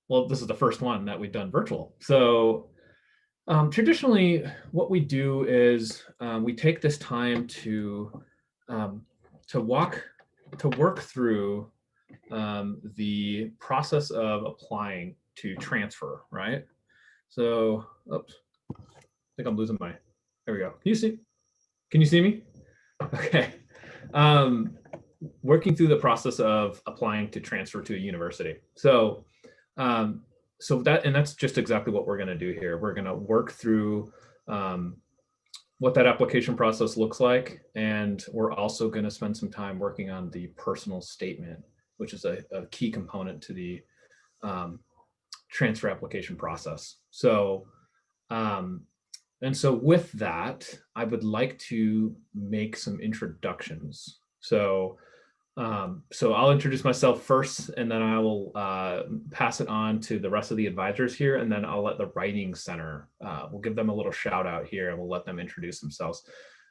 well, this is the first one that we've done virtual. So traditionally, what we do is we take this time um, to work through the process of applying to transfer, right? So, oops, I think I'm losing my. There we go. Can you see? Can you see me? Okay. Um, Working through the process of applying to transfer to a university. Um, that's just exactly what we're going to do here. We're going to work through um, what that application process looks like, and we're also going to spend some time working on the personal statement, which is a key component to the um, transfer application process. Um, so with that, I would like to make some introductions. So I'll introduce myself first, and then I will pass it on to the rest of the advisors here, and then I'll let the Writing Center, we'll give them a little shout out here, and we'll let them introduce themselves.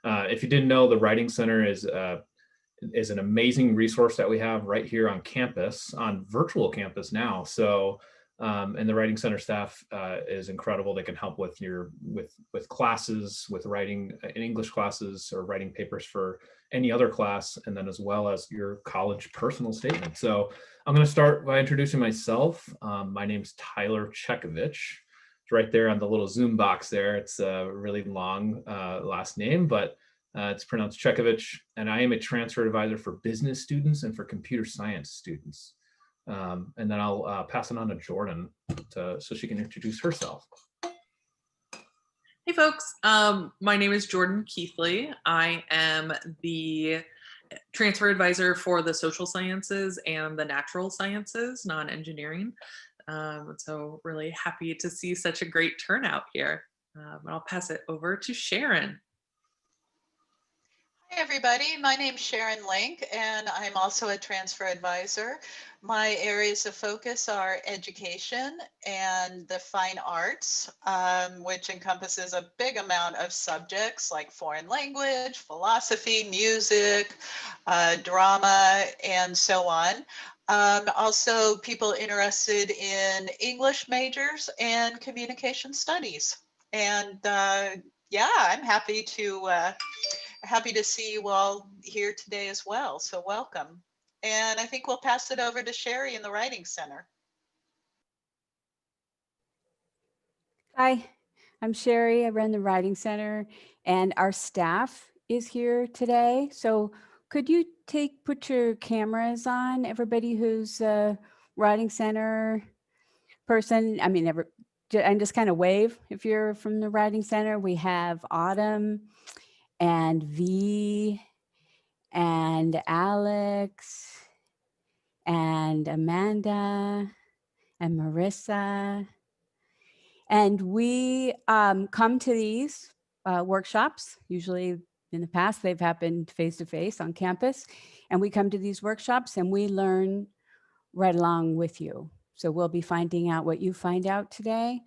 If you didn't know, the Writing Center is an amazing resource that we have right here on campus, on virtual campus now. And the Writing Center staff is incredible. They can help with with classes, with writing in English classes, or writing papers for any other class, and then as well as your college personal statement. So I'm going to start by introducing myself. My name's Tyler Chekovich. It's right there on the little Zoom box there. It's a really long last name, but it's pronounced Chekovich, and I am a transfer advisor for business students and for computer science students. And then I'll pass it on to Jordan so she can introduce herself. Hey folks, my name is Jordan Keithley. I am the transfer advisor for the social sciences and the natural sciences, non-engineering. So really happy to see such a great turnout here. And I'll pass it over to Sharon. Hi everybody, my name's Sharon Link, and I'm also a transfer advisor. My areas of focus are education and the fine arts, which encompasses a big amount of subjects like foreign language, philosophy, music, drama, and so on. Also people interested in English majors and communication studies. And yeah, I'm happy to see you all here today as well. So welcome. And I think we'll pass it over to Sherry in the Writing Center. Hi, I'm Sherry. I run the Writing Center, and our staff is here today. So could you put your cameras on, everybody who's a Writing Center person? I mean, and just kind of wave if you're from the Writing Center. We have Autumn and V and Alex and Amanda and Marissa. And we come to these workshops. Usually in the past, they've happened face-to-face on campus. And we come to these workshops and we learn right along with you. So we'll be finding out what you find out today,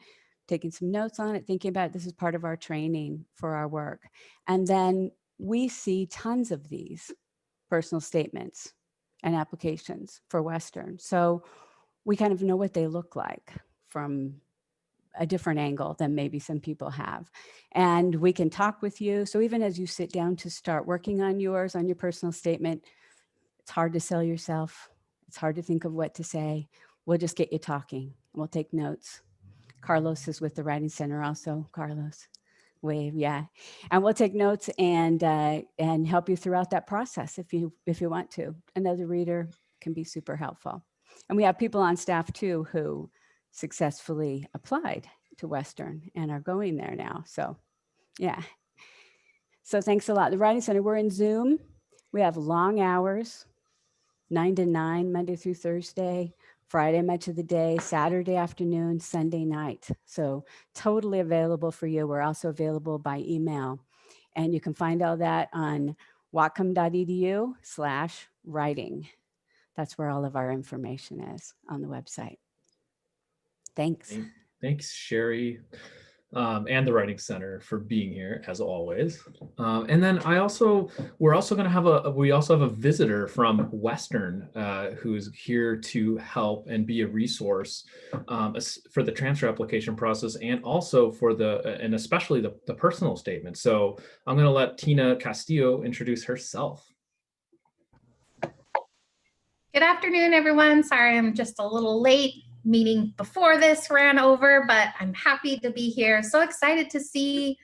taking some notes on it, thinking about it. This is part of our training for our work. And then we see tons of these personal statements and applications for Western. So we kind of know what they look like from a different angle than maybe some people have. And we can talk with you. So even as you sit down to start working on yours, on your personal statement, it's hard to sell yourself. It's hard to think of what to say. We'll just get you talking. We'll take notes. Carlos is with the Writing Center also. Carlos, wave, yeah. And we'll take notes and help you throughout that process if you want to. Another reader can be super helpful. And we have people on staff too who successfully applied to Western and are going there now. So yeah. So thanks a lot. The Writing Center, we're in Zoom. We have long hours, 9 to 9, Monday through Thursday, Friday much of the day, Saturday afternoon, Sunday night. So totally available for you. We're also available by email. And you can find all that on whatcom.edu/writing. That's where all of our information is on the website. Thanks. Thanks, Sherry. and the Writing Center for being here as always. And then we also have a visitor from Western who's here to help and be a resource for the transfer application process, and also and especially the personal statement. So I'm going to let Tina Castillo introduce herself. Good afternoon, everyone. Sorry, I'm just a little late. Meeting before this ran over, but I'm happy to be here. So excited to see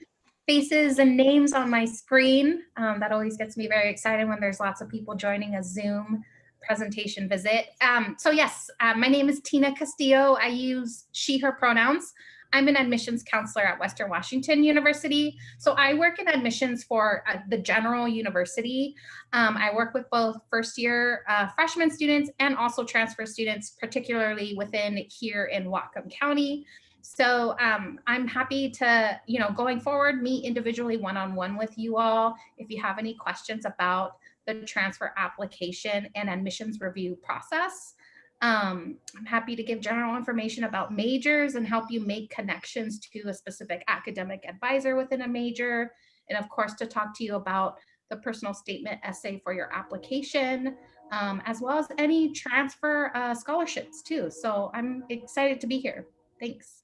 faces and names on my screen. That always gets me very excited when there's lots of people joining a Zoom presentation visit. So yes, my name is Tina Castillo. I use she, her pronouns. I'm an admissions counselor at Western Washington University. So I work in admissions for the general university. I work with both first year freshman students and also transfer students, particularly within here in Whatcom County. So I'm happy to, going forward, meet individually one-on-one with you all. If you have any questions about the transfer application and admissions review process. I'm happy to give general information about majors and help you make connections to a specific academic advisor within a major. And of course, to talk to you about the personal statement essay for your application, as well as any transfer scholarships too. So I'm excited to be here. Thanks.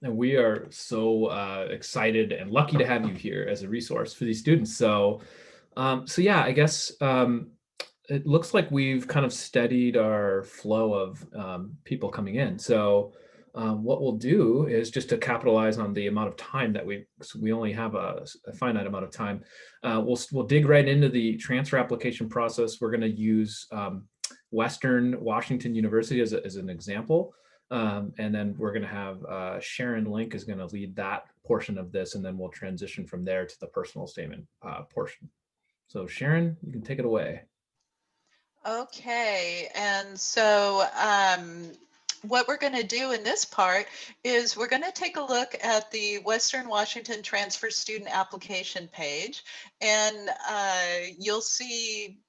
And we are so excited and lucky to have you here as a resource for these students. So yeah, I guess it looks like we've kind of steadied our flow of people coming in. So what we'll do is, just to capitalize on the amount of time that we only have a finite amount of time, we'll dig right into the transfer application process. We're going to use Western Washington University as an example. And then we're going to have Sharon Link is going to lead that portion of this, and then we'll transition from there to the personal statement portion. So Sharon, you can take it away. Okay, and so what we're going to do in this part is we're going to take a look at the Western Washington Transfer Student Application page, and you'll see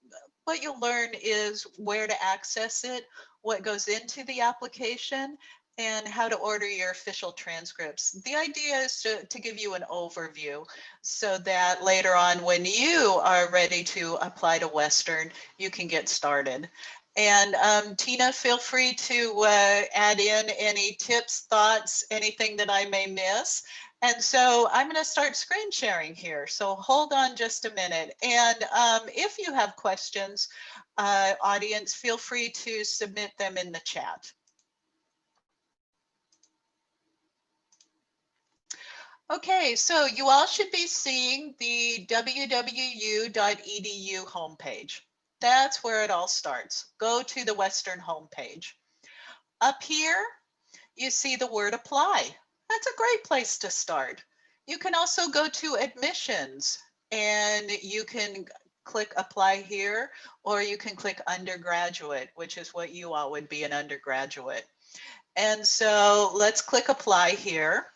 what you'll learn is where to access it, what goes into the application, and how to order your official transcripts. The idea is to give you an overview so that later on when you are ready to apply to Western, you can get started. And Tina, feel free to add in any tips, thoughts, anything that I may miss. And so I'm going to start screen sharing here. So hold on just a minute. And if you have questions, audience, feel free to submit them in the chat. Okay, so you all should be seeing the wwu.edu homepage. That's where it all starts. Go to the Western homepage. Up here, you see the word apply. That's a great place to start. You can also go to admissions and you can click apply here, or you can click undergraduate, which is what you all would be, an undergraduate. And so let's click apply here.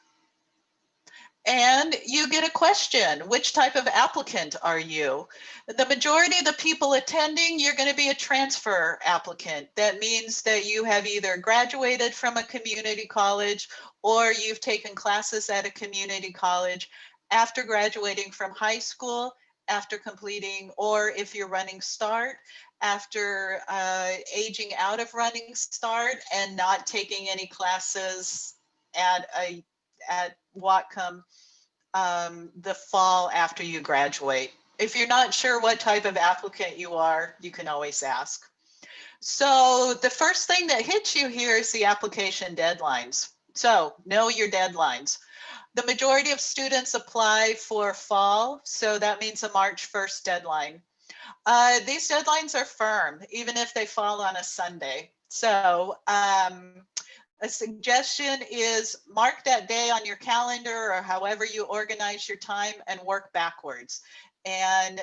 And you get a question. Which type of applicant are you? The majority of the people attending, you're going to be a transfer applicant. That means that you have either graduated from a community college or you've taken classes at a community college after graduating from high school, after completing, or if you're running START, after aging out of running START and not taking any classes at Whatcom the fall after you graduate. If you're not sure what type of applicant you are, you can always ask. So the first thing that hits you here is the application deadlines. So know your deadlines. The majority of students apply for fall, so that means a March 1st deadline. These deadlines are firm, even if they fall on a Sunday. So a suggestion is mark that day on your calendar or however you organize your time and work backwards and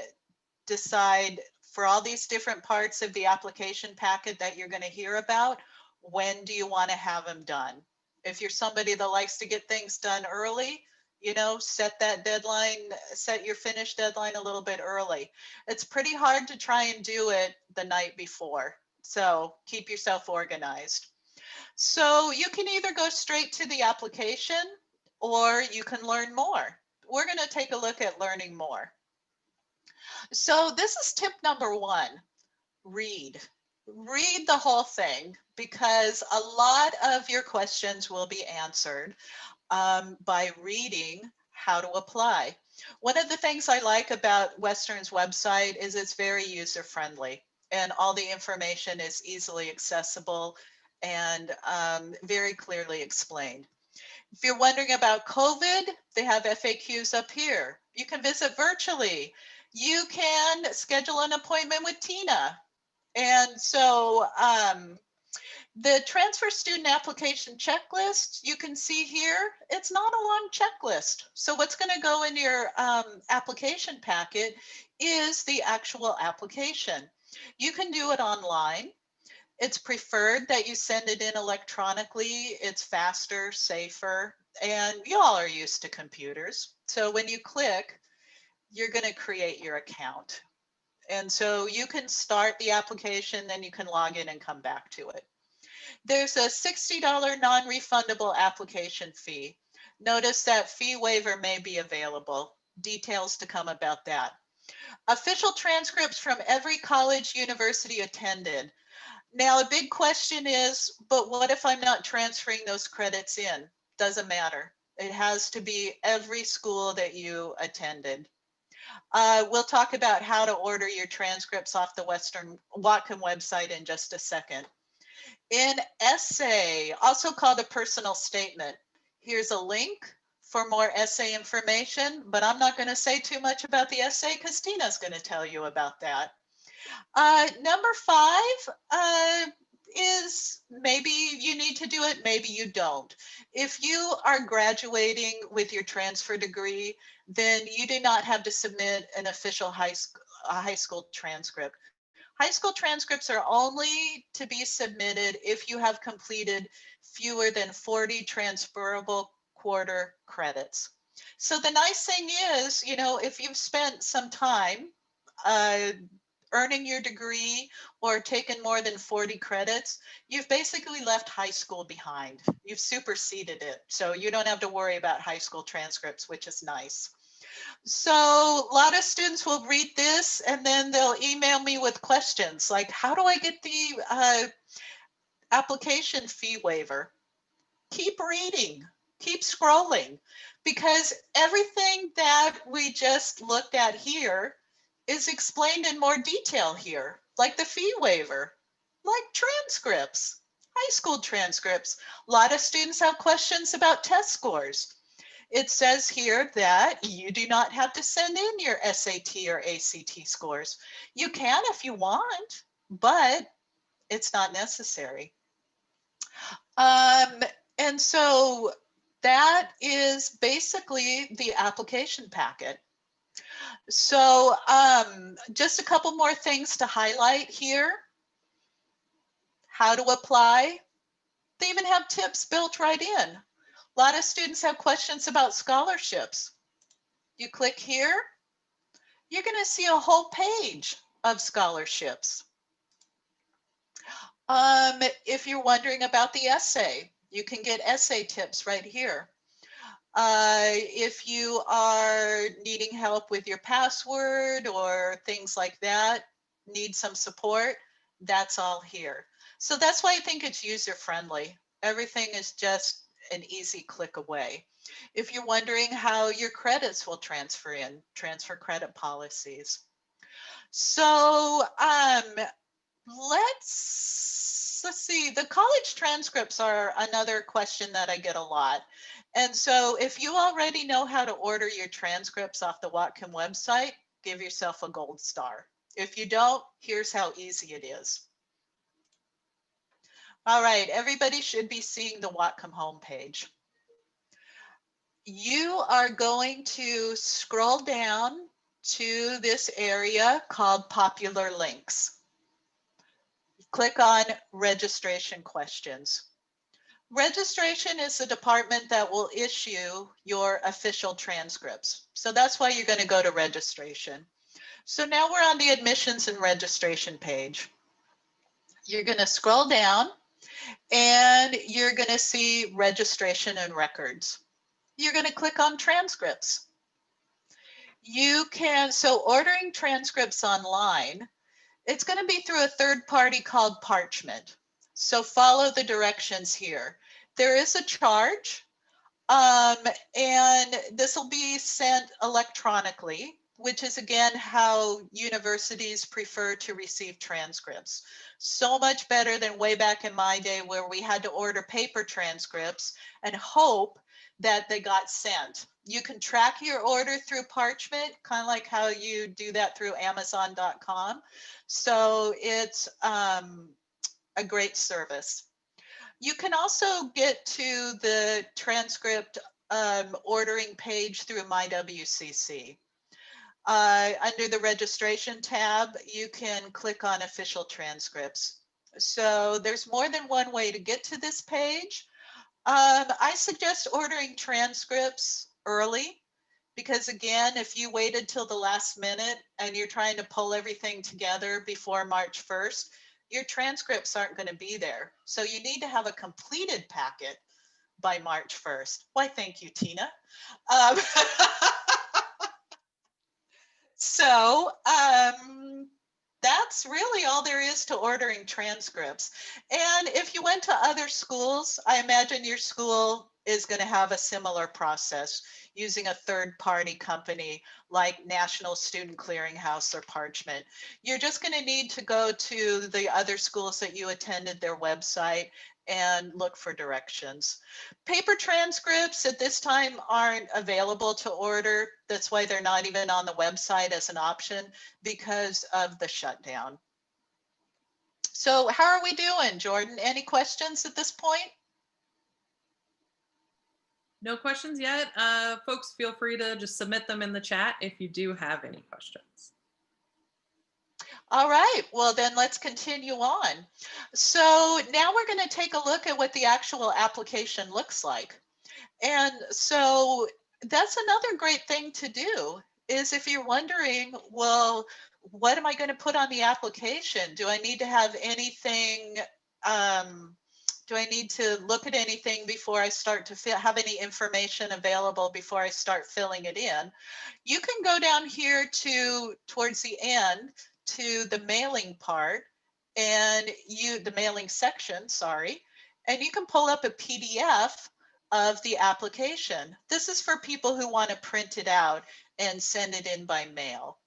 decide for all these different parts of the application packet that you're going to hear about, when do you want to have them done? If you're somebody that likes to get things done early, set that deadline, set your finish deadline a little bit early. It's pretty hard to try and do it the night before. So keep yourself organized. So you can either go straight to the application or you can learn more. We're going to take a look at learning more. So this is tip number 1, read. Read the whole thing because a lot of your questions will be answered by reading how to apply. One of the things I like about Western's website is it's very user-friendly and all the information is easily accessible and very clearly explained. If you're wondering about COVID, they have FAQs up here. You can visit virtually. You can schedule an appointment with Tina. And so the transfer student application checklist, you can see here, it's not a long checklist. So what's going to go in your application packet is the actual application. You can do it online. It's preferred that you send it in electronically. It's faster, safer, and you all are used to computers. So when you click, you're going to create your account. And so you can start the application, then you can log in and come back to it. There's a $60 non-refundable application fee. Notice that fee waiver may be available. Details to come about that. Official transcripts from every college, university attended. Now, a big question is, but what if I'm not transferring those credits in? Doesn't matter. It has to be every school that you attended. We'll talk about how to order your transcripts off the Western Whatcom website in just a second. An essay, also called a personal statement. Here's a link for more essay information, but I'm not going to say too much about the essay because Tina's going to tell you about that. Number 5 is maybe you need to do it, maybe you don't. If you are graduating with your transfer degree, then you do not have to submit an official high school transcript. High school transcripts are only to be submitted if you have completed fewer than 40 transferable quarter credits. So the nice thing is, you know, if you've spent some time earning your degree or taken more than 40 credits, you've basically left high school behind. You've superseded it. So you don't have to worry about high school transcripts, which is nice. So a lot of students will read this and then they'll email me with questions like, how do I get the application fee waiver? Keep reading, keep scrolling, because everything that we just looked at here is explained in more detail here, like the fee waiver, like transcripts, high school transcripts. A lot of students have questions about test scores. It says here that you do not have to send in your SAT or ACT scores. You can if you want, but it's not necessary. And so that is basically the application packet. So just a couple more things to highlight here. How to apply. They even have tips built right in. A lot of students have questions about scholarships. You click here, you're going to see a whole page of scholarships. If you're wondering about the essay, you can get essay tips right here. If you are needing help with your password or things like that, need some support, that's all here. So that's why I think it's user-friendly. Everything is just an easy click away. If you're wondering how your credits will transfer in, transfer credit policies. So let's see, the college transcripts are another question that I get a lot. And so if you already know how to order your transcripts off the Whatcom website, give yourself a gold star. If you don't, here's how easy it is. All right, everybody should be seeing the Whatcom homepage. You are going to scroll down to this area called Popular Links. Click on Registration Questions. Registration is the department that will issue your official transcripts. So that's why you're going to go to registration. So now we're on the admissions and registration page. You're going to scroll down And you're going to see registration and records. You're going to click on transcripts. You can, so ordering transcripts online, it's going to be through a third party called Parchment. So follow the directions here. There is a charge, and this will be sent electronically, which is again how universities prefer to receive transcripts. So much better than way back in my day where we had to order paper transcripts and hope that they got sent. You can track your order through Parchment, kind of like how you do that through Amazon.com. So it's a great service. You can also get to the transcript ordering page through my WCC. Under the registration tab, you can click on official transcripts. So there's more than one way to get to this page. I suggest ordering transcripts early because again, if you waited till the last minute and you're trying to pull everything together before March 1st, your transcripts aren't going to be there. So you need to have a completed packet by March 1st. Why, thank you, Tina. So that's really all there is to ordering transcripts. And if you went to other schools, I imagine your school is going to have a similar process using a third-party company like National Student Clearinghouse or Parchment. You're just going to need to go to the other schools that you attended their website and look for directions. Paper transcripts at this time aren't available to order. That's why they're not even on the website as an option because of the shutdown. So how are we doing, Jordan? Any questions at this point? No questions yet. Folks, feel free to just submit them in the chat if you do have any questions. All right, well then let's continue on. So now we're going to take a look at what the actual application looks like. And so that's another great thing to do is if you're wondering, well, what am I going to put on the application? Do I need to have anything, do I need to look at anything before I start to have any information available before I start filling it in? You can go down here to towards the end to the mailing part and the mailing section, sorry, and you can pull up a PDF of the application. This is for people who want to print it out and send it in by mail.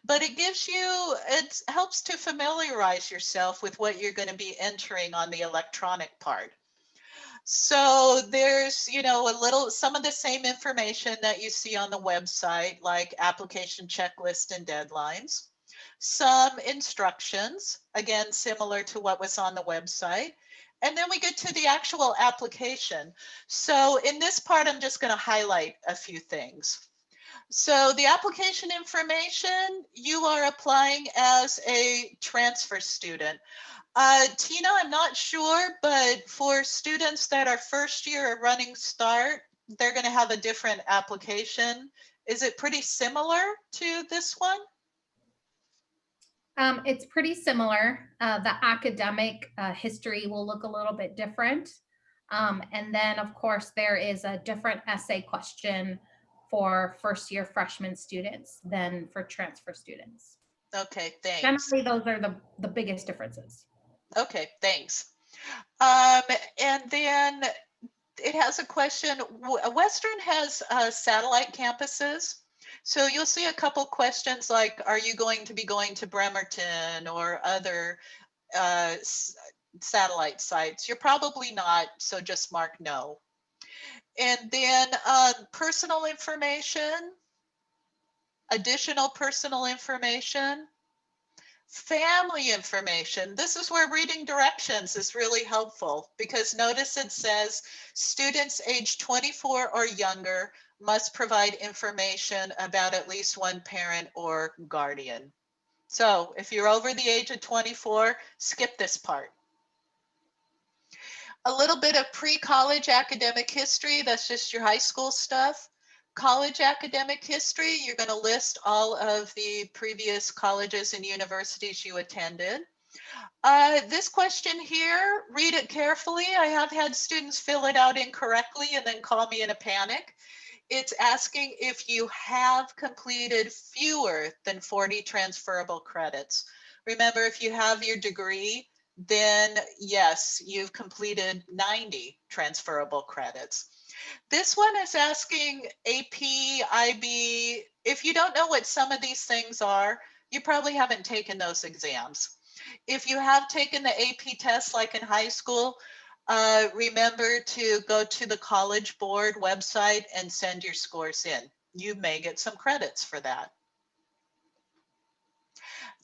But it gives you, it helps to familiarize yourself with what you're going to be entering on the electronic part. So there's, you know, some of the same information that you see on the website, like application checklist and deadlines. Some instructions, again, similar to what was on the website. And then we get to the actual application. So in this part, I'm just going to highlight a few things. So the application information, you are applying as a transfer student. Tina, I'm not sure, but for students that are first year Running Start, they're going to have a different application. Is it pretty similar to this one? It's pretty similar. The academic history will look a little bit different. And then, of course, there is a different essay question for first year freshman students than for transfer students. Okay, thanks. Generally, those are the biggest differences. Okay, thanks. And then it has a question. Western has satellite campuses. So you'll see a couple questions like, are you going to be going to Bremerton or other satellite sites? You're probably not, so just mark no. And then personal information, additional personal information, family information. This is where reading directions is really helpful because notice it says students age 24 or younger must provide information about at least one parent or guardian. So if you're over the age of 24, skip this part. A little bit of pre-college academic history, that's just your high school stuff. College academic history, you're going to list all of the previous colleges and universities you attended. This question here, read it carefully. I have had students fill it out incorrectly and then call me in a panic. It's asking if you have completed fewer than 40 transferable credits. Remember, if you have your degree, then yes, you've completed 90 transferable credits. This one is asking AP, IB. If you don't know what some of these things are, you probably haven't taken those exams. If you have taken the AP test like in high school, remember to go to the College Board website and send your scores in. You may get some credits for that.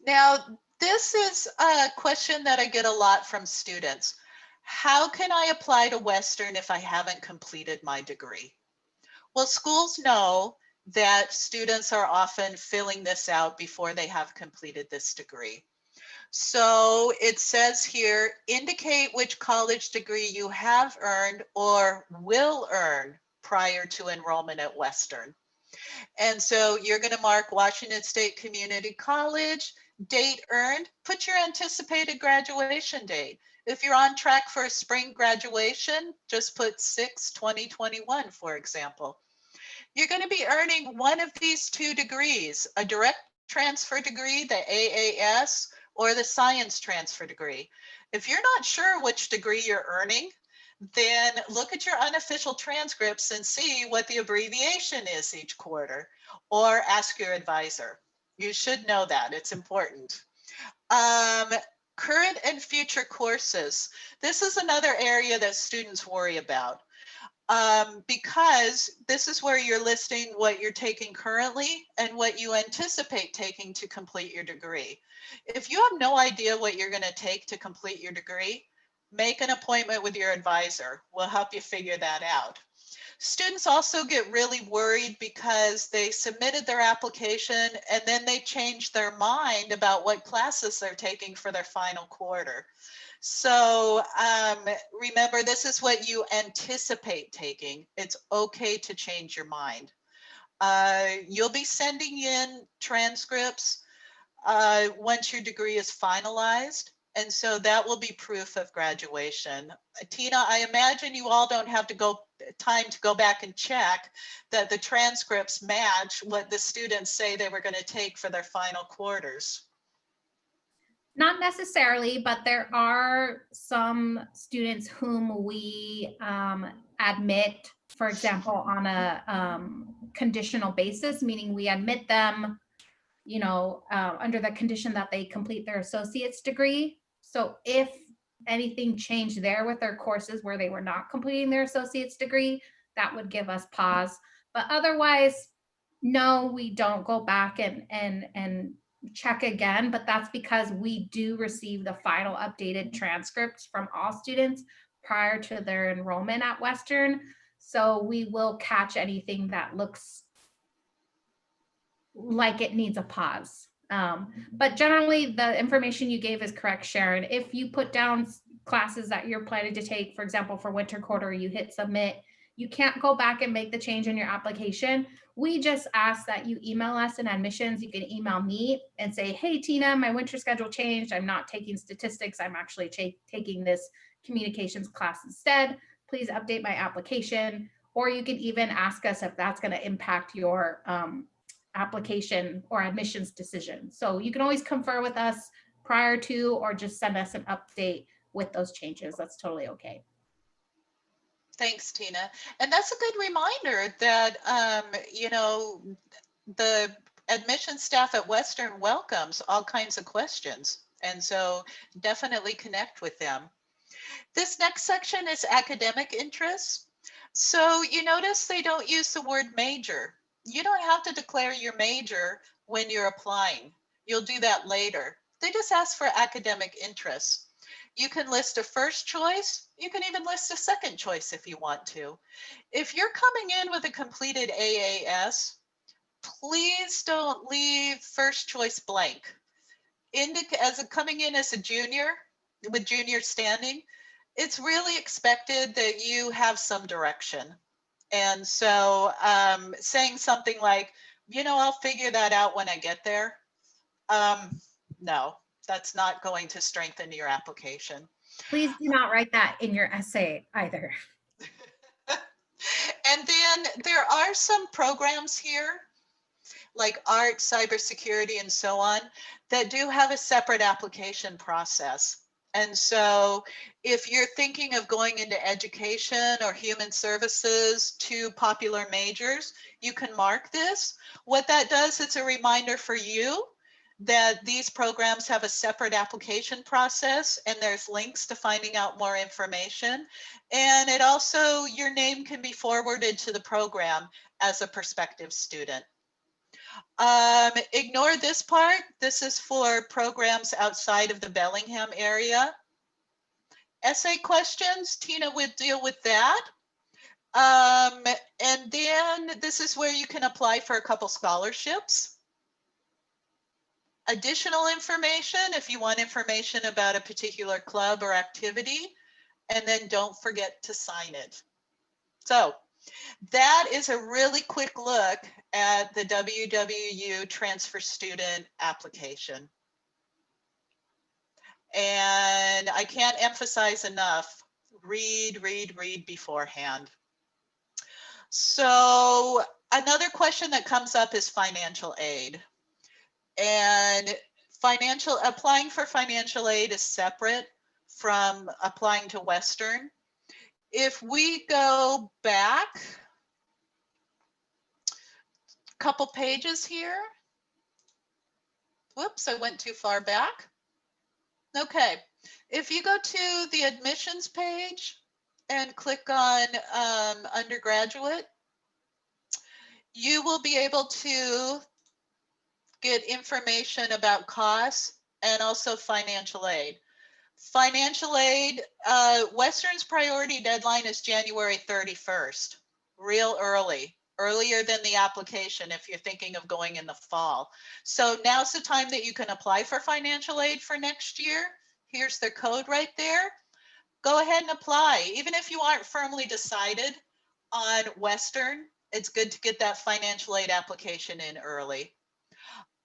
Now, this is a question that I get a lot from students. How can I apply to Western if I haven't completed my degree? Well, schools know that students are often filling this out before they have completed this degree. So it says here, indicate which college degree you have earned or will earn prior to enrollment at Western. And so you're going to mark Washington State Community College, date earned, put your anticipated graduation date. If you're on track for a spring graduation, just put 6/2021, for example. You're going to be earning one of these two degrees, a direct transfer degree, the AAS, or the science transfer degree. If you're not sure which degree you're earning, then look at your unofficial transcripts and see what the abbreviation is each quarter, or ask your advisor. You should know that, it's important. Current and future courses. This is another area that students worry about. Because this is where you're listing what you're taking currently and what you anticipate taking to complete your degree. If you have no idea what you're going to take to complete your degree, make an appointment with your advisor. We'll help you figure that out. Students also get really worried because they submitted their application and then they changed their mind about what classes they're taking for their final quarter. So remember, this is what you anticipate taking. It's okay to change your mind. You'll be sending in transcripts once your degree is finalized. And so that will be proof of graduation. Tina, I imagine you all don't have time to go back and check that the transcripts match what the students say they were going to take for their final quarters. Not necessarily, but there are some students whom we admit, for example, on a conditional basis, meaning we admit them, under the condition that they complete their associate's degree. So if anything changed there with their courses where they were not completing their associate's degree, that would give us pause. But otherwise, no, we don't go back and check again, but that's because we do receive the final updated transcripts from all students prior to their enrollment at Western. So we will catch anything that looks like it needs a pause. But generally the information you gave is correct, Sharon. If you put down classes that you're planning to take, for example, for winter quarter, you hit submit, you can't go back and make the change in your application. We just ask that you email us in admissions. You can email me and say, hey, Tina, my winter schedule changed. I'm not taking statistics. I'm actually taking this communications class instead. Please update my application. Or you can even ask us if that's going to impact your application or admissions decision. So you can always confer with us prior to, or just send us an update with those changes. That's totally okay. Thanks, Tina. And that's a good reminder that, the admission staff at Western welcomes all kinds of questions. And so definitely connect with them. This next section is academic interests. So you notice they don't use the word major. You don't have to declare your major when you're applying. You'll do that later. They just ask for academic interests. You can list a first choice. You can even list a second choice if you want to. If you're coming in with a completed AAS, please don't leave first choice blank. Coming in as a junior with junior standing, it's really expected that you have some direction. And so saying something like, I'll figure that out when I get there. No, That's not going to strengthen your application. Please do not write that in your essay either. And then there are some programs here, like art, cybersecurity, and so on, that do have a separate application process. And so if you're thinking of going into education or human services, two popular majors, you can mark this. What that does, it's a reminder for you that these programs have a separate application process, and there's links to finding out more information. And it also, your name can be forwarded to the program as a prospective student. Ignore this part. This is for programs outside of the Bellingham area. Essay questions, Tina would deal with that. And then this is where you can apply for a couple scholarships. Additional information, if you want information about a particular club or activity, and then don't forget to sign it. So that is a really quick look at the WWU transfer student application. And I can't emphasize enough, read beforehand. So another question that comes up is financial aid. And applying for financial aid is separate from applying to Western. If we go back a couple pages here. Whoops, I went too far back. Okay, if you go to the admissions page and click on undergraduate, you will be able to get information about costs and also financial aid. Financial aid, Western's priority deadline is January 31st, real early, earlier than the application if you're thinking of going in the fall. So now's the time that you can apply for financial aid for next year. Here's their code right there. Go ahead and apply. Even if you aren't firmly decided on Western, it's good to get that financial aid application in early.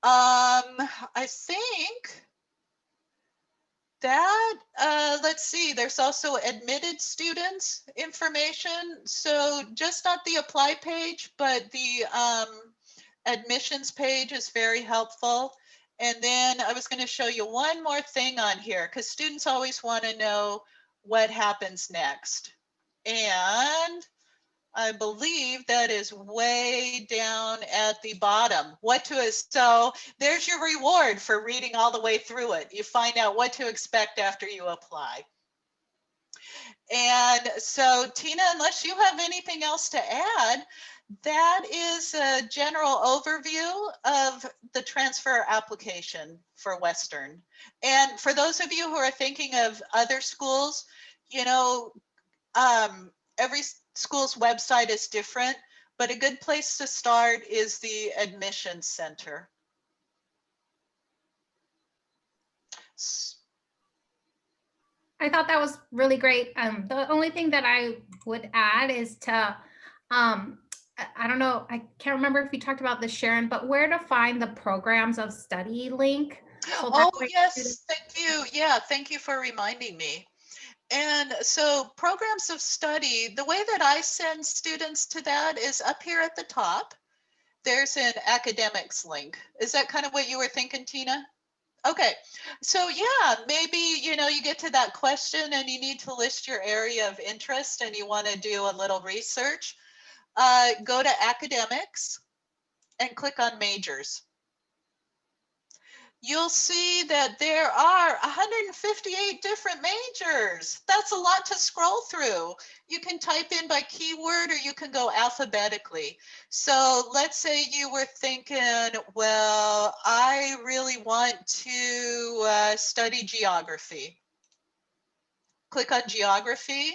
I think that, let's see, there's also admitted students information. So just not the apply page, but the admissions page is very helpful. And then I was going to show you one more thing on here because students always want to know what happens next. And I believe that is way down at the bottom. So there's your reward for reading all the way through it. You find out what to expect after you apply. And so Tina, unless you have anything else to add, that is a general overview of the transfer application for Western. And for those of you who are thinking of other schools, you know, every school's website is different, but a good place to start is the admissions center. I thought that was really great. The only thing that I would add is to, I don't know, I can't remember if you talked about this, Sharon, but where to find the programs of study link. So oh, yes, thank you. Yeah, thank you for reminding me. And so programs of study, the way that I send students to that is up here at the top. There's an academics link. Is that kind of what you were thinking, Tina? Okay, so yeah, maybe, you know, you get to that question and you need to list your area of interest and you want to do a little research. Go to academics and click on majors. You'll see that there are 158 different majors. That's a lot to scroll through. You can type in by keyword or you can go alphabetically. So let's say you were thinking, well, I really want to study geography. Click on geography.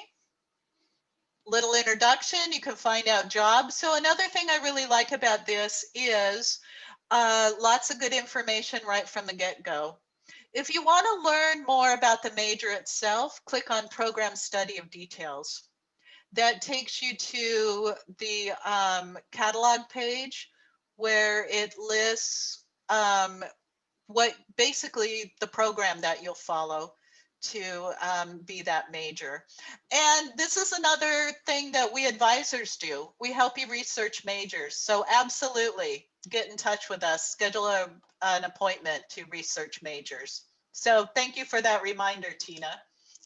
Little introduction, you can find out jobs. So another thing I really like about this is lots of good information right from the get-go. If you want to learn more about the major itself, click on Program Study of Details. That takes you to the catalog page where it lists what basically the program that you'll follow to be that major. And this is another thing that we advisors do. We help you research majors. So absolutely get in touch with us, schedule an appointment to research majors. So thank you for that reminder, Tina.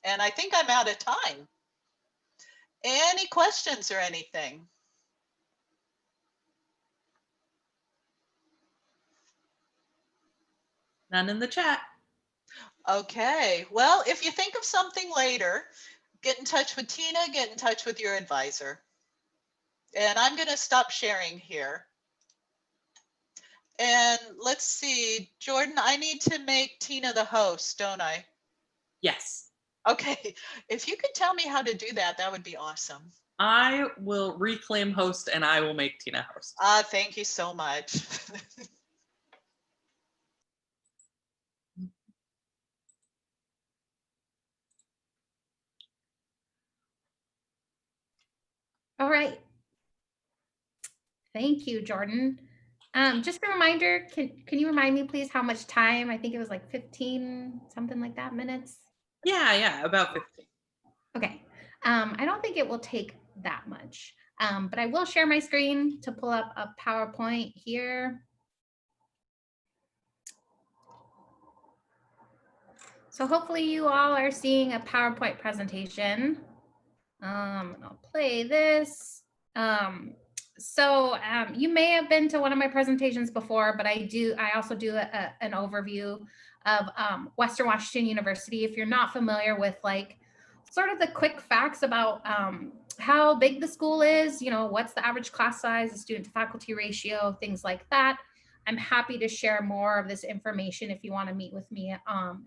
And I think I'm out of time. Any questions or anything? None in the chat. Okay, well, if you think of something later, get in touch with Tina, get in touch with your advisor. And I'm going to stop sharing here. And let's see, Jordan, I need to make Tina the host, don't I? Yes. Okay, if you could tell me how to do that, that would be awesome. I will reclaim host and I will make Tina host. Thank you so much. All right. Thank you, Jordan. Just a reminder, can you remind me please how much time? I think it was like 15, something like that, minutes. Yeah, about 15. Okay. I don't think it will take that much, but I will share my screen to pull up a PowerPoint here. So hopefully you all are seeing a PowerPoint presentation. I'll play this. You may have been to one of my presentations before, but I also do an overview of Western Washington University. If you're not familiar with like sort of the quick facts about how big the school is, you know, what's the average class size, the student to faculty ratio, things like that. I'm happy to share more of this information if you want to meet with me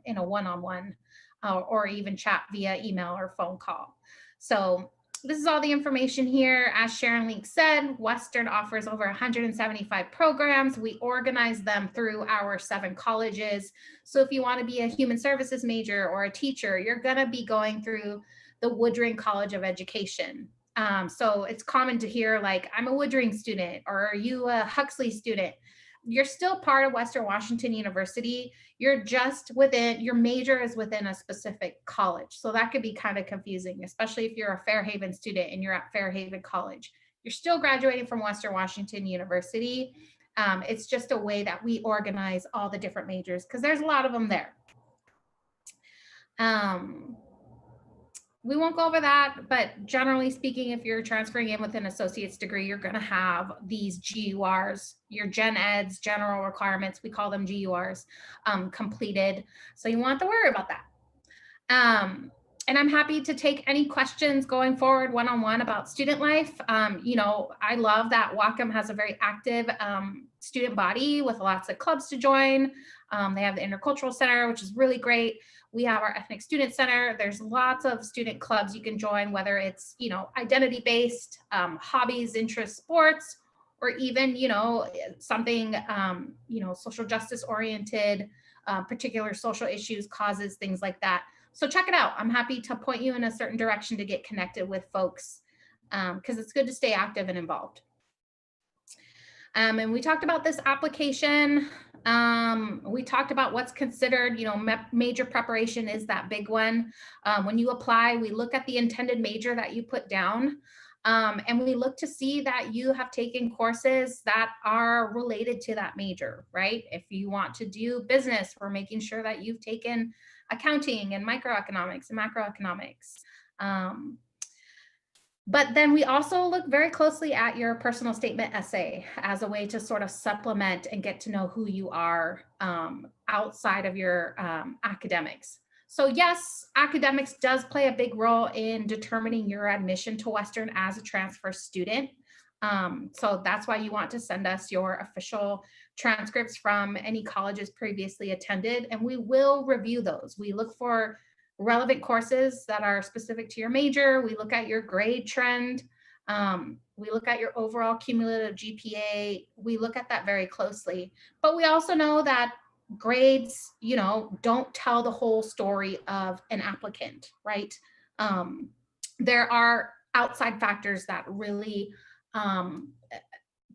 in a one-on-one or even chat via email or phone call. So this is all the information here. As Sharon Leek said, Western offers over 175 programs. We organize them through our 7 colleges. So if you want to be a human services major or a teacher, you're going to be going through the Woodring College of Education. So it's common to hear like, I'm a Woodring student, or are you a Huxley student? You're still part of Western Washington University. You're just within, your major is within a specific college. So that could be kind of confusing, especially if you're a Fairhaven student and you're at Fairhaven College. You're still graduating from Western Washington University. It's just a way that we organize all the different majors because there's a lot of them there. We won't go over that, but generally speaking, if you're transferring in with an associate's degree, you're going to have these GURs, your Gen Eds, general requirements, we call them GURs, completed. So you won't have to worry about that. And I'm happy to take any questions going forward one-on-one about student life. You know, I love that Whatcom has a very active student body with lots of clubs to join. They have the Intercultural Center, which is really great. We have our Ethnic Student Center. There's lots of student clubs you can join, whether it's, you know, identity-based, hobbies, interests, sports, or even, you know, something, you know, social justice oriented, particular social issues, causes, things like that. So check it out. I'm happy to point you in a certain direction to get connected with folks because it's good to stay active and involved. And we talked about this application. We talked about what's considered, you know, major preparation is that big one. When you apply, we look at the intended major that you put down. And we look to see that you have taken courses that are related to that major, right? If you want to do business, we're making sure that you've taken accounting and microeconomics and macroeconomics. But then we also look very closely at your personal statement essay as a way to sort of supplement and get to know who you are outside of your academics. So yes, academics does play a big role in determining your admission to Western as a transfer student. So that's why you want to send us your official transcripts from any colleges previously attended, and we will review those. We look for relevant courses that are specific to your major. We look at your grade trend. We look at your overall cumulative GPA. We look at that very closely, but we also know that grades, you know, don't tell the whole story of an applicant, right? There are outside factors that really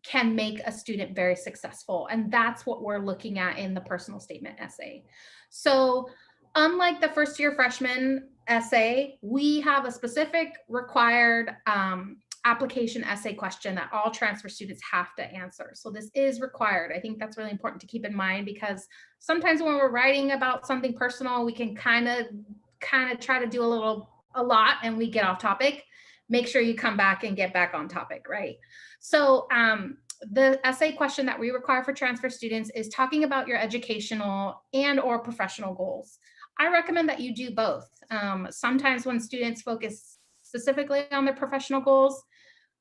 can make a student very successful. And that's what we're looking at in the personal statement essay. So unlike the first year freshman essay, we have a specific required application essay question that all transfer students have to answer. So this is required. I think that's really important to keep in mind, because sometimes when we're writing about something personal, we can kind of try to do a lot and we get off topic. Make sure you come back and get back on topic, right? So the essay question that we require for transfer students is talking about your educational and or professional goals. I recommend that you do both. Sometimes when students focus specifically on their professional goals,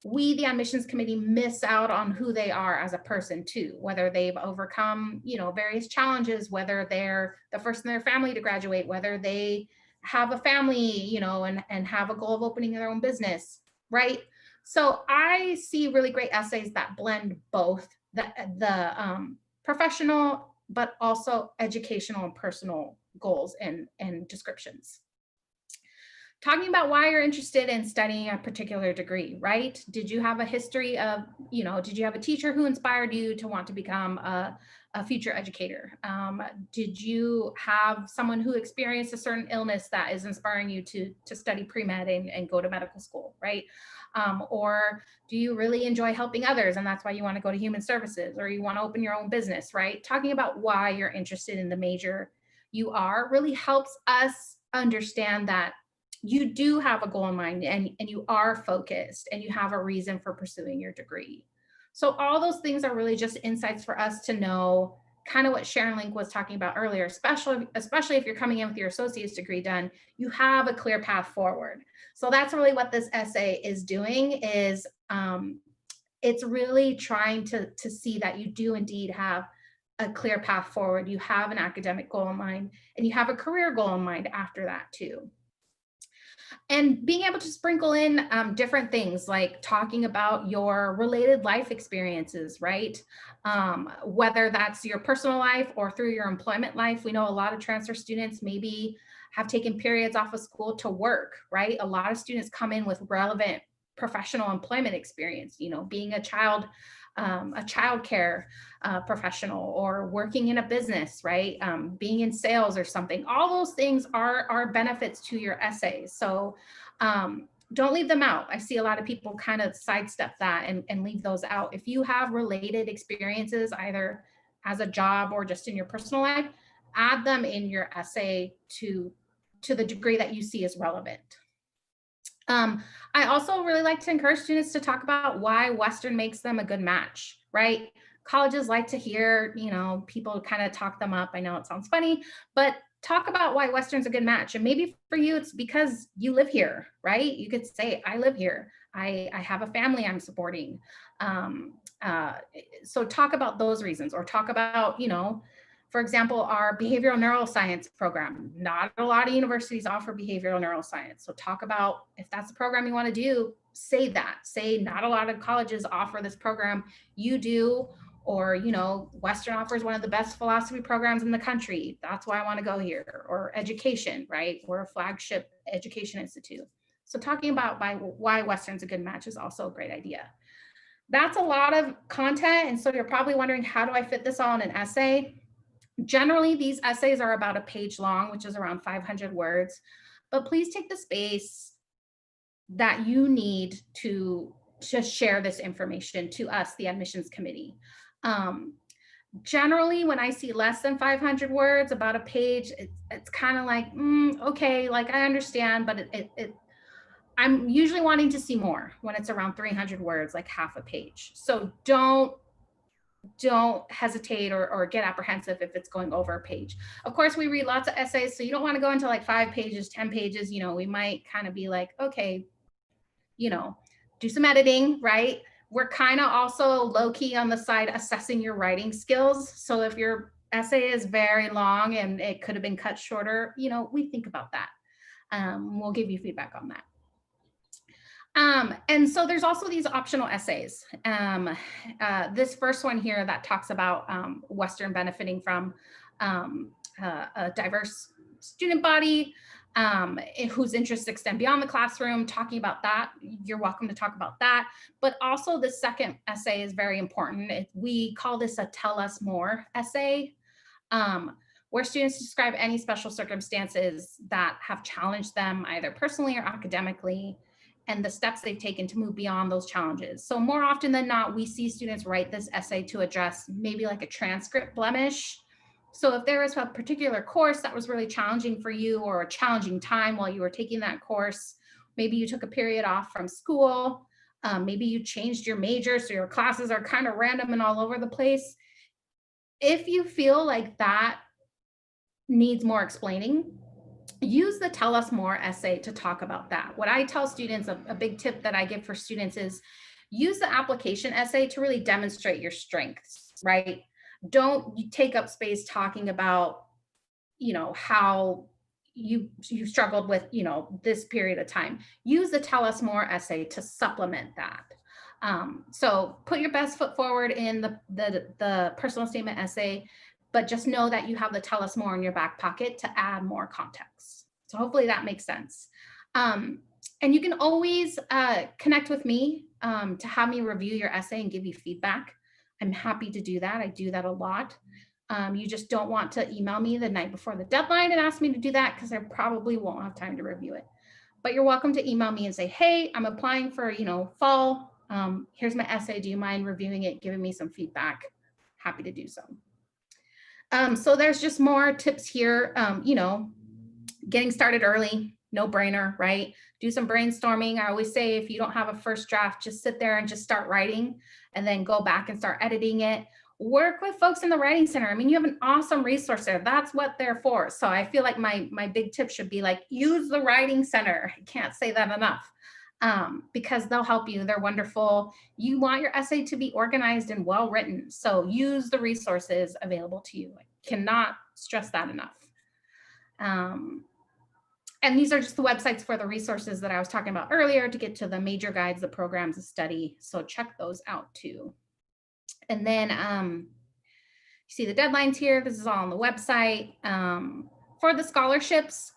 we, the admissions committee, miss out on who they are as a person too, whether they've overcome, you know, various challenges, whether they're the first in their family to graduate, whether they have a family, you know, and have a goal of opening their own business, right? So I see really great essays that blend both the professional, but also educational and personal goals and descriptions. Talking about why you're interested in studying a particular degree, right? Did you have a history of, you know, did you have a teacher who inspired you to want to become a future educator? Did you have someone who experienced a certain illness that is inspiring you to study pre-med and go to medical school, right? Or do you really enjoy helping others and that's why you want to go to human services, or you want to open your own business, right? Talking about why you're interested in the major you are really helps us understand that you do have a goal in mind and you are focused and you have a reason for pursuing your degree. So all those things are really just insights for us to know, kind of what Sharon Link was talking about earlier, especially if you're coming in with your associate's degree done, you have a clear path forward. So that's really what this essay is doing, is it's really trying to see that you do indeed have a clear path forward. You have an academic goal in mind and you have a career goal in mind after that too. And being able to sprinkle in different things like talking about your related life experiences, right? Whether that's your personal life or through your employment life. We know a lot of transfer students maybe have taken periods off of school to work, right? A lot of students come in with relevant professional employment experience, you know, being a child care professional or working in a business, right? Being in sales or something. All those things are benefits to your essays. So don't leave them out. I see a lot of people kind of sidestep that and leave those out. If you have related experiences, either as a job or just in your personal life, add them in your essay to the degree that you see as relevant. I also really like to encourage students to talk about why Western makes them a good match, right? Colleges like to hear, you know, people kind of talk them up. I know it sounds funny, but talk about why Western's a good match. And maybe for you, it's because you live here, right? You could say, I live here. I have a family I'm supporting. So talk about those reasons, or talk about, you know, for example, our behavioral neuroscience program. Not a lot of universities offer behavioral neuroscience. So talk about, if that's the program you want to do, say that. Say not a lot of colleges offer this program. You do, or, you know, Western offers one of the best philosophy programs in the country. That's why I want to go here. Or education, right? We're a flagship education institute. So talking about why Western's a good match is also a great idea. That's a lot of content. And so you're probably wondering, how do I fit this all in an essay? Generally, these essays are about a page long, which is around 500 words, but please take the space that you need to share this information to us, the admissions committee. Generally, when I see less than 500 words, about a page, it's kind of like, okay, like I understand, but I'm usually wanting to see more when it's around 300 words, like half a page. So don't hesitate or get apprehensive if it's going over a page. Of course, we read lots of essays, so you don't want to go into like 5 pages, 10 pages. You know, we might kind of be like, okay, you know, do some editing, right? We're kind of also low-key on the side assessing your writing skills. So if your essay is very long and it could have been cut shorter, you know, we think about that. We'll give you feedback on that. And so there's also these optional essays. This first one here that talks about Western benefiting from a diverse student body. whose interests extend beyond the classroom, talking about that. You're welcome to talk about that. But also the second essay is very important. We call this a tell us more essay, where students describe any special circumstances that have challenged them either personally or academically, and the steps they've taken to move beyond those challenges. So more often than not, we see students write this essay to address maybe like a transcript blemish. So if there is a particular course that was really challenging for you, or a challenging time while you were taking that course, maybe you took a period off from school, maybe you changed your major, so your classes are kind of random and all over the place. If you feel like that needs more explaining, use the tell us more essay to talk about that. What I tell students, a big tip that I give for students is use the application essay to really demonstrate your strengths, right? Don't take up space talking about, how you struggled with, this period of time. Use the tell us more essay to supplement that. So put your best foot forward in the personal statement essay, but just know that you have the tell us more in your back pocket to add more context. So hopefully that makes sense. And you can always connect with me to have me review your essay and give you feedback. I'm happy to do that. I do that a lot. You just don't want to email me the night before the deadline and ask me to do that, because I probably won't have time to review it. But you're welcome to email me and say, hey, I'm applying for, fall. Here's my essay. Do you mind reviewing it, giving me some feedback? Happy to do so. So there's just more tips here. Getting started early, no brainer, right? Do some brainstorming. I always say, if you don't have a first draft, just sit there and just start writing, and then go back and start editing it. Work with folks in the Writing Center. I mean, you have an awesome resource there. That's what they're for. So I feel like my big tip should be like, use the Writing Center. I can't say that enough, because they'll help you. They're wonderful. You want your essay to be organized and well written. So use the resources available to you. I cannot stress that enough. And these are just the websites for the resources that I was talking about earlier to get to the major guides, the programs of study. So check those out too. And then you see the deadlines here. This is all on the website. For the scholarships,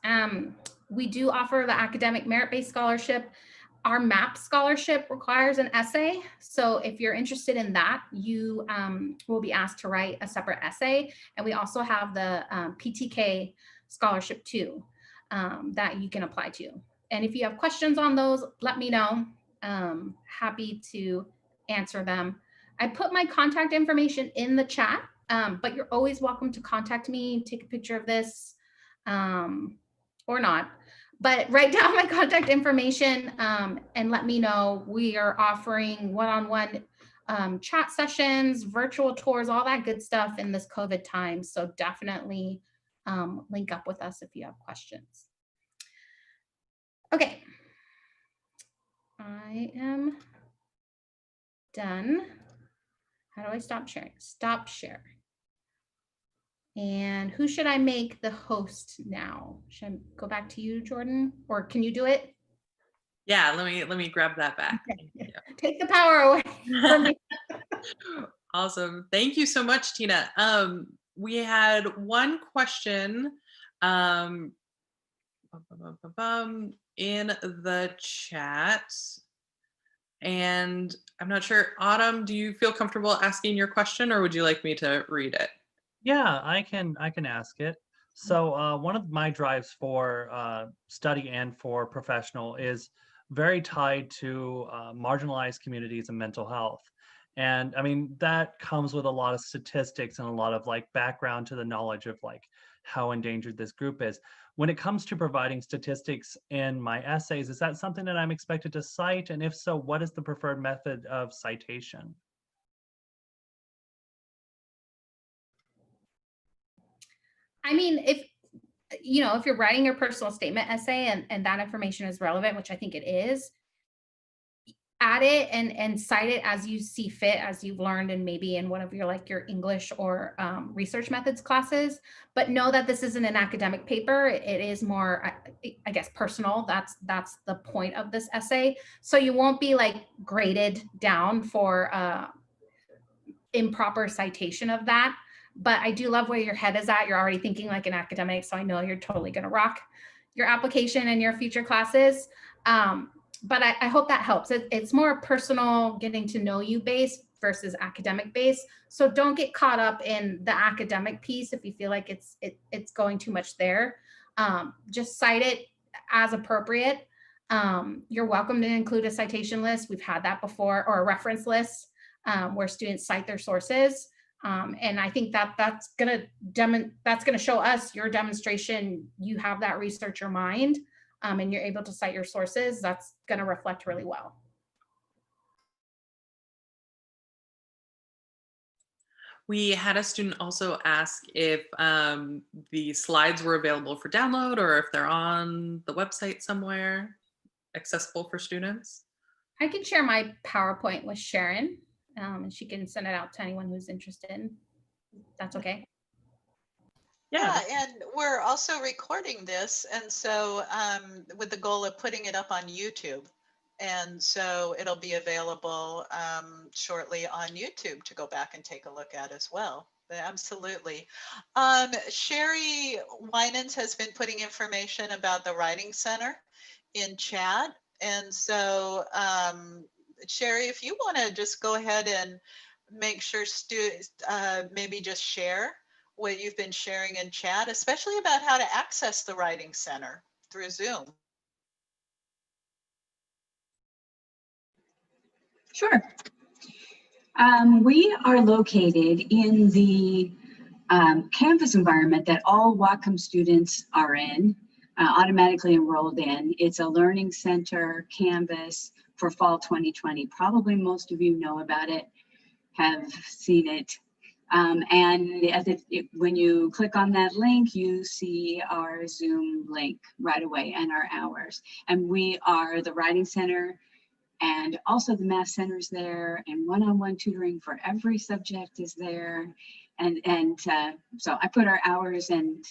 we do offer the academic merit-based scholarship. Our MAP scholarship requires an essay. So if you're interested in that, you will be asked to write a separate essay. And we also have the PTK scholarship too, that you can apply to. And if you have questions on those, let me know. Happy to answer them. I put my contact information in the chat, but you're always welcome to contact me, take a picture of this, or not. But write down my contact information and let me know. We are offering one-on-one chat sessions, virtual tours, all that good stuff in this COVID time. So definitely link up with us if you have questions. Okay, I am done. How do I stop sharing? Stop share. And who should I make the host now? Should I go back to you, Jordan? Or can you do it? Yeah, let me grab that back. Okay. Yeah. Take the power away from me. Awesome. Thank you so much, Tina. We had one question in the chat, and I'm not sure. Autumn, do you feel comfortable asking your question, or would you like me to read it? Yeah, I can ask it. So one of my drives for study and for professional is very tied to marginalized communities and mental health. And I mean, that comes with a lot of statistics and a lot of like background to the knowledge of like how endangered this group is. When it comes to providing statistics in my essays, is that something that I'm expected to cite? And if so, what is the preferred method of citation? I mean, if you're writing your personal statement essay and that information is relevant, which I think it is, add it and cite it as you see fit, as you've learned in maybe in one of your English or research methods classes. But know that this isn't an academic paper. It is more, I guess, personal. That's the point of this essay. So you won't be like graded down for improper citation of that. But I do love where your head is at. You're already thinking like an academic, so I know you're totally going to rock. your application and your future classes. But I hope that helps. It's more personal, getting to know you base versus academic base. So don't get caught up in the academic piece if you feel like it's going too much there. Just cite it as appropriate. You're welcome to include a citation list. We've had that before, or a reference list where students cite their sources. And I think that's gonna show us your demonstration. You have that researcher mind, and you're able to cite your sources. That's gonna reflect really well. We had a student also ask if the slides were available for download or if they're on the website somewhere, accessible for students. I can share my PowerPoint with Sharon, and she can send it out to anyone who's interested. That's okay. Yeah, and we're also recording this, and so with the goal of putting it up on YouTube. And so it'll be available shortly on YouTube to go back and take a look at as well. But absolutely. Sherry Winans has been putting information about the Writing Center in chat. And so Sherry, if you want to just go ahead and make sure students maybe just share what you've been sharing in chat, especially about how to access the Writing Center through Zoom. Sure. We are located in the Canvas environment that all Whatcom students are in, automatically enrolled in. It's a learning center Canvas for fall 2020. Probably most of you know about it, have seen it. When you click on that link, you see our Zoom link right away and our hours. And we are the Writing Center, and also the Math Center's there, and one-on-one tutoring for every subject is there. And so I put our hours and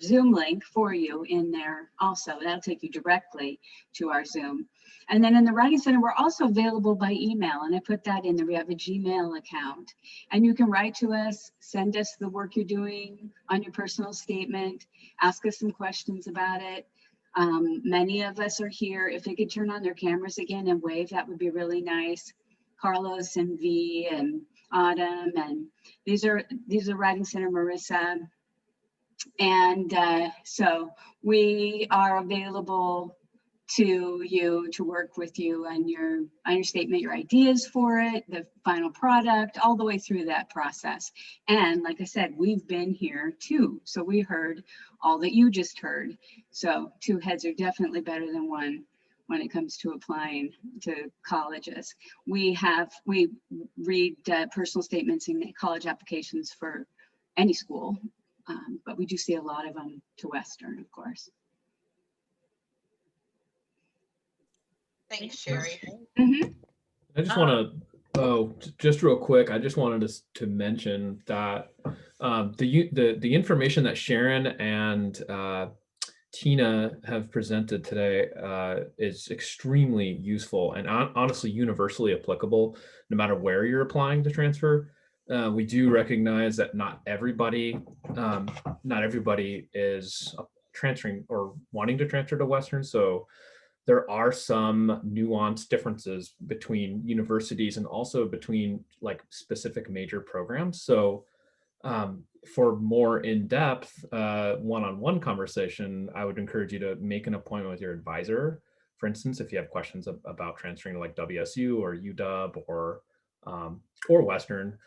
Zoom link for you in there also. That'll take you directly to our Zoom. And then in the Writing Center, we're also available by email, and I put that in there. We have a Gmail account, and you can write to us, send us the work you're doing on your personal statement, ask us some questions about it. Many of us are here. If they could turn on their cameras again and wave, that would be really nice. Carlos and V and Autumn, and these are Writing Center, Marissa. And so we are available to you to work with you on your statement, your ideas for it, the final product, all the way through that process. And like I said, we've been here too. So we heard all that you just heard. So two heads are definitely better than one when it comes to applying to colleges. We read personal statements in college applications for any school, but we do see a lot of them to Western, of course. Thanks, Sherry. Mm-hmm. I just want to, just real quick, I just wanted to mention that the information that Sharon and Tina have presented today is extremely useful and honestly universally applicable, no matter where you're applying to transfer. We do recognize that not everybody is transferring or wanting to transfer to Western. So there are some nuanced differences between universities and also between like specific major programs. So for more in-depth one-on-one conversation, I would encourage you to make an appointment with your advisor. For instance, if you have questions about transferring to like WSU or UW or Western,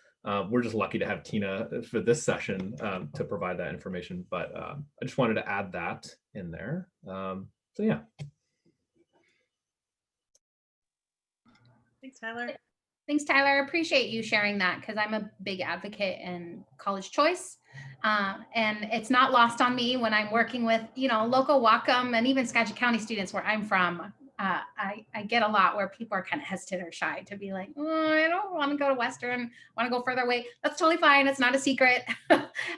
we're just lucky to have Tina for this session to provide that information. But I just wanted to add that in there. So yeah. Thanks, Tyler. Thanks, Tyler. I appreciate you sharing that because I'm a big advocate in college choice. And it's not lost on me when I'm working with, local Whatcom and even Skagit County students where I'm from. I get a lot where people are kind of hesitant or shy to be like, oh, I don't want to go to Western, I want to go further away. That's totally fine. It's not a secret.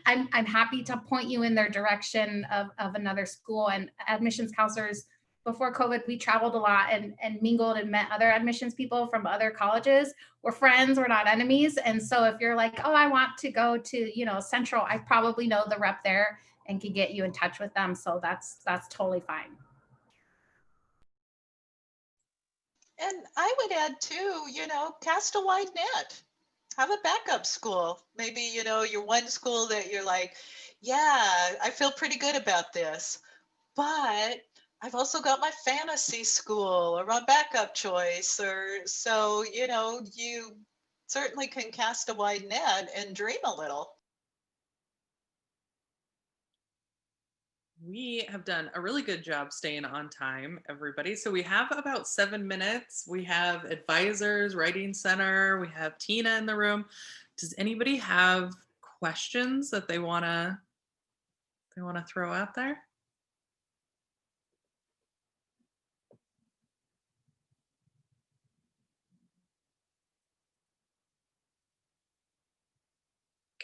I'm happy to point you in their direction of another school. And admissions counselors, before COVID, we traveled a lot and mingled and met other admissions people from other colleges. We're friends, we're not enemies. And so if you're like, oh, I want to go to, Central, I probably know the rep there and can get you in touch with them. So that's totally fine. And I would add too, cast a wide net. Have a backup school. Maybe, your one school that you're like, yeah, I feel pretty good about this, but I've also got my fantasy school or my backup choice, or so, you certainly can cast a wide net and dream a little. We have done a really good job staying on time, everybody. So we have about 7 minutes. We have advisors, writing center. We have Tina in the room. Does anybody have questions that they want to throw out there?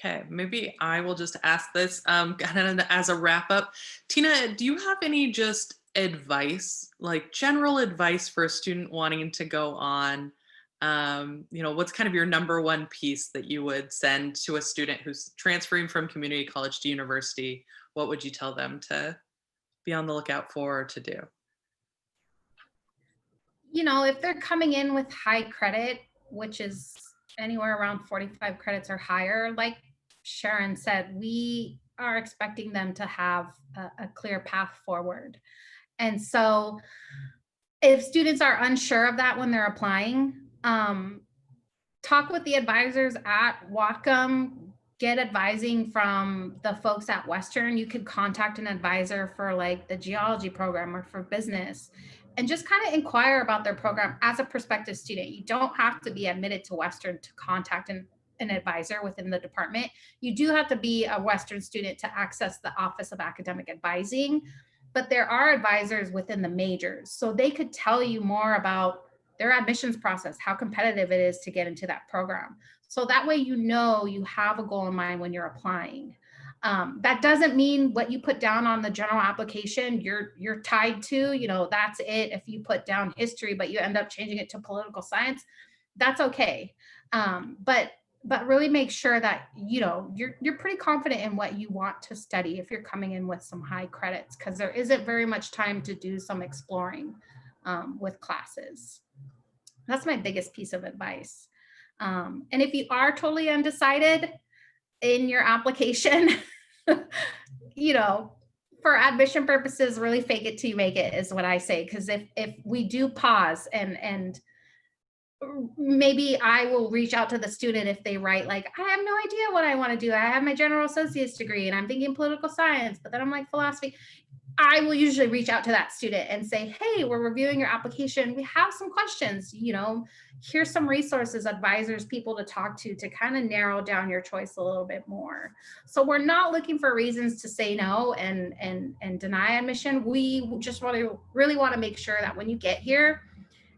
Okay, maybe I will just ask this kind of as a wrap up. Tina, do you have any just advice, like general advice for a student wanting to go on? What's kind of your number one piece that you would send to a student who's transferring from community college to university? What would you tell them to be on the lookout for or to do? If they're coming in with high credit, which is anywhere around 45 credits or higher, like Sharon said, we are expecting them to have a clear path forward. And so if students are unsure of that when they're applying, talk with the advisors at Whatcom, get advising from the folks at Western. You could contact an advisor for like the geology program or for business, and just kind of inquire about their program as a prospective student. You don't have to be admitted to Western to contact an advisor within the department. You do have to be a Western student to access the Office of Academic Advising, but there are advisors within the majors. So they could tell you more about their admissions process, how competitive it is to get into that program. So that way, you have a goal in mind when you're applying. That doesn't mean what you put down on the general application, you're tied to, that's it. If you put down history, but you end up changing it to political science, that's okay. But really make sure that, you're pretty confident in what you want to study if you're coming in with some high credits, because there isn't very much time to do some exploring with classes. That's my biggest piece of advice. And if you are totally undecided in your application, for admission purposes, really fake it till you make it is what I say. Because if we do pause and maybe I will reach out to the student if they write like, I have no idea what I want to do. I have my general associate's degree and I'm thinking political science, but then I'm like philosophy. I will usually reach out to that student and say, hey, we're reviewing your application. We have some questions, here's some resources, advisors, people to talk to kind of narrow down your choice a little bit more. So we're not looking for reasons to say no and deny admission. We just really want to make sure that when you get here,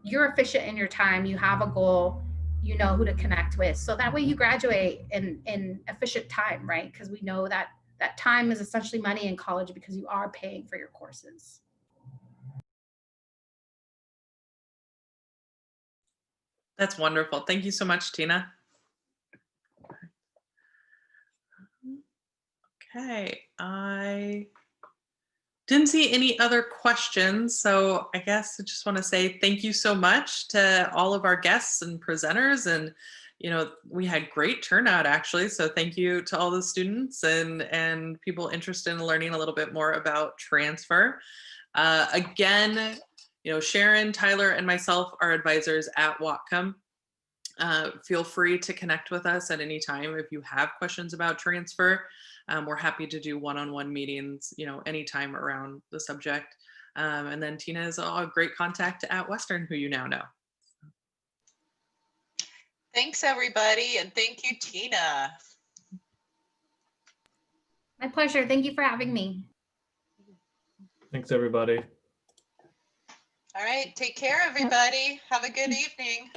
you're efficient in your time, you have a goal, you know who to connect with. So that way you graduate in efficient time, right? Because we know that time is essentially money in college because you are paying for your courses. That's wonderful. Thank you so much, Tina. Okay, I didn't see any other questions, so I guess I just want to say thank you so much to all of our guests and presenters. And we had great turnout actually, so thank you to all the students and people interested in learning a little bit more about transfer. Again, Sharon, Tyler, and myself are advisors at Whatcom. Feel free to connect with us at any time if you have questions about transfer. We're happy to do one-on-one meetings, anytime around the subject. And then Tina is a great contact at Western, who you now know. Thanks, everybody. And thank you, Tina. My pleasure. Thank you for having me. Thanks, everybody. All right. Take care, everybody. Have a good evening.